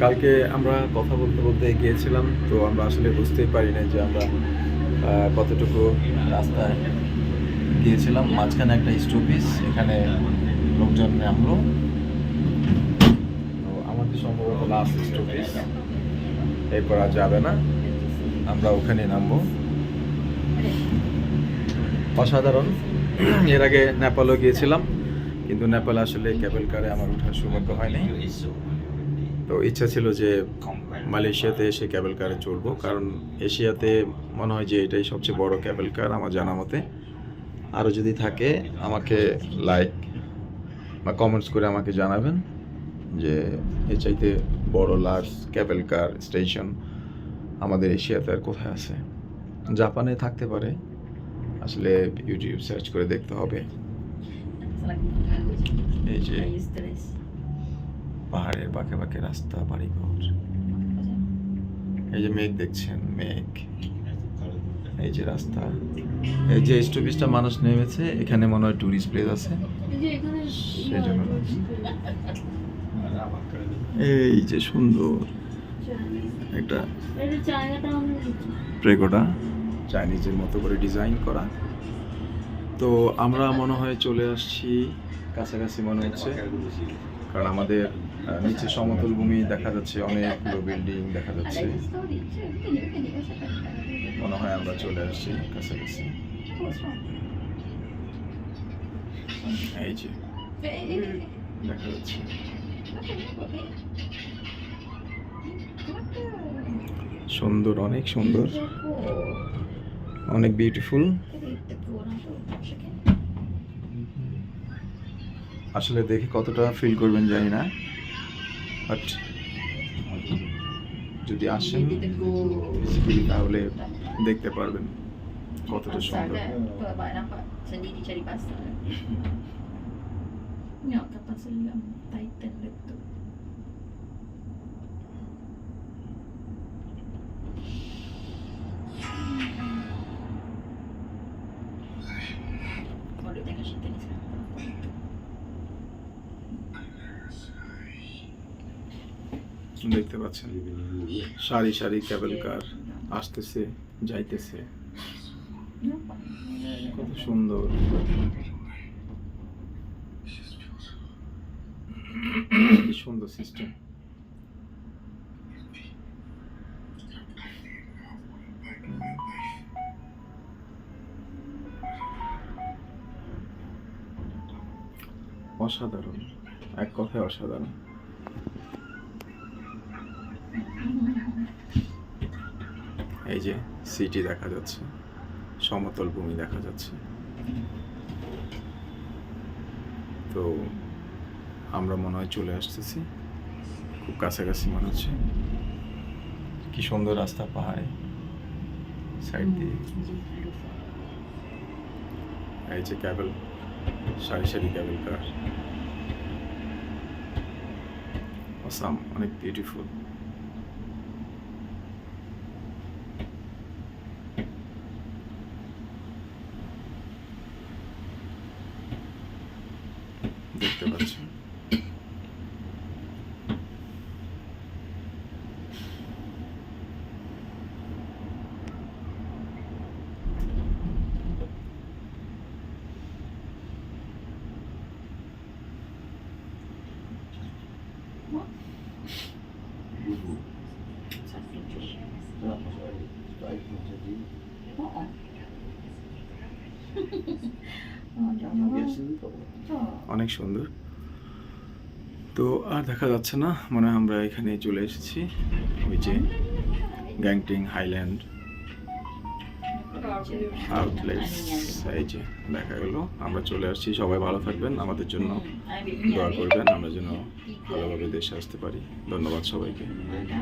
কালকে আমরা কথা বলতে বলতে গিয়েছিলাম, তো আমরা আসলে বুঝতেই পারি না যে আমরা কতটুকু রাস্তায় গিয়েছিলাম। মাঝখানে একটা স্টপেজ, এখানে লোকজন নামলো। তো আমাদের সম্ভবত লাস্ট স্টপেজ, এরপর আর যাবে না, আমরা ওখানে নামবো। অসাধারণ। এর আগে নেপালও গিয়েছিলাম, কিন্তু নেপালে আসলে ক্যাবেল কারে আমার ওঠার সৌভাগ্য হয়নি। তো ইচ্ছা ছিল যে মালয়েশিয়াতে এসে ক্যাবেল কারে চড়বো, কারণ এশিয়াতে মনে হয় যে এটাই সবচেয়ে বড় ক্যাবেল কার আমার জানা মতে। আরও যদি থাকে আমাকে লাইক বা কমেন্টস করে আমাকে জানাবেন যে এর চাইতে বড় লার্জ ক্যাবেল কার স্টেশন আমাদের এশিয়াতে আর কোথায় আছে। জাপানে থাকতে পারে, আসলে ইউটিউব সার্চ করে দেখতে হবে। এই যে পাহাড়ের বাঁকে বাঁকে রাস্তা, বাড়িঘর, এই যে মেঘ দেখছেন, মেঘ, এই যে রাস্তা, এই যে স্টপেজটা মানুষ নেমেছে, এখানে মনে হয় টুরিস্ট প্লেস আছে, সেই জন্য। এই যে সুন্দর একটা প্রেগোডা, চাইনিজের মতো করে ডিজাইন করা। তো আমরা মনে হয় চলে আসছি কাছাকাছি মনে হচ্ছে, কারণ আমাদের নিচে সমতল ভূমি দেখা যাচ্ছে, অনেকগুলো বিল্ডিং দেখা যাচ্ছে। মনে হয় আমরা চলে আসছি কাছাকাছি। এই যে দেখা যাচ্ছে সুন্দর, অনেক সুন্দর, অনেক বিউটিফুল। আসলে দেখে কতটা ফিল করবেন জানি না, বাট যদি আসেন ফিজিক্যালি তাহলে দেখতে পারবেন কতটা সুন্দর। দেখতে পাচ্ছেন সারি সারি ক্যাবেল কার আসতেছে যাইতেছে, কত সুন্দর। কি সুন্দর সিস্টেম। অসাধারণ, এক কথায় অসাধারণ। এই যে সিটি দেখা যাচ্ছে, সমতল ভূমি দেখা যাচ্ছে। তো আমরা মনে হয় চলে আসতেছি, খুব কাছাকাছি মনে হচ্ছে। কি সুন্দর রাস্তা, পাহাড়ে সাইড দিয়ে। এই যে ক্যাবেল, সারি সারি ক্যাবেল কার, অসাম, অনেক বিউটিফুল। দেখতে পাচ্ছেন অনেক সুন্দর। তো আর দেখা যাচ্ছে না, মনে হয় আমরা এখানে চলে এসেছি। ওই যে গ্যাংটিং হাইল্যান্ড আউটলেটস, এই যে দেখা গেল, আমরা চলে আসছি। সবাই ভালো থাকবেন, আমাদের জন্য দোয়া করবেন, আমরা যেন ভালোভাবে দেশে আসতে পারি। ধন্যবাদ সবাইকে।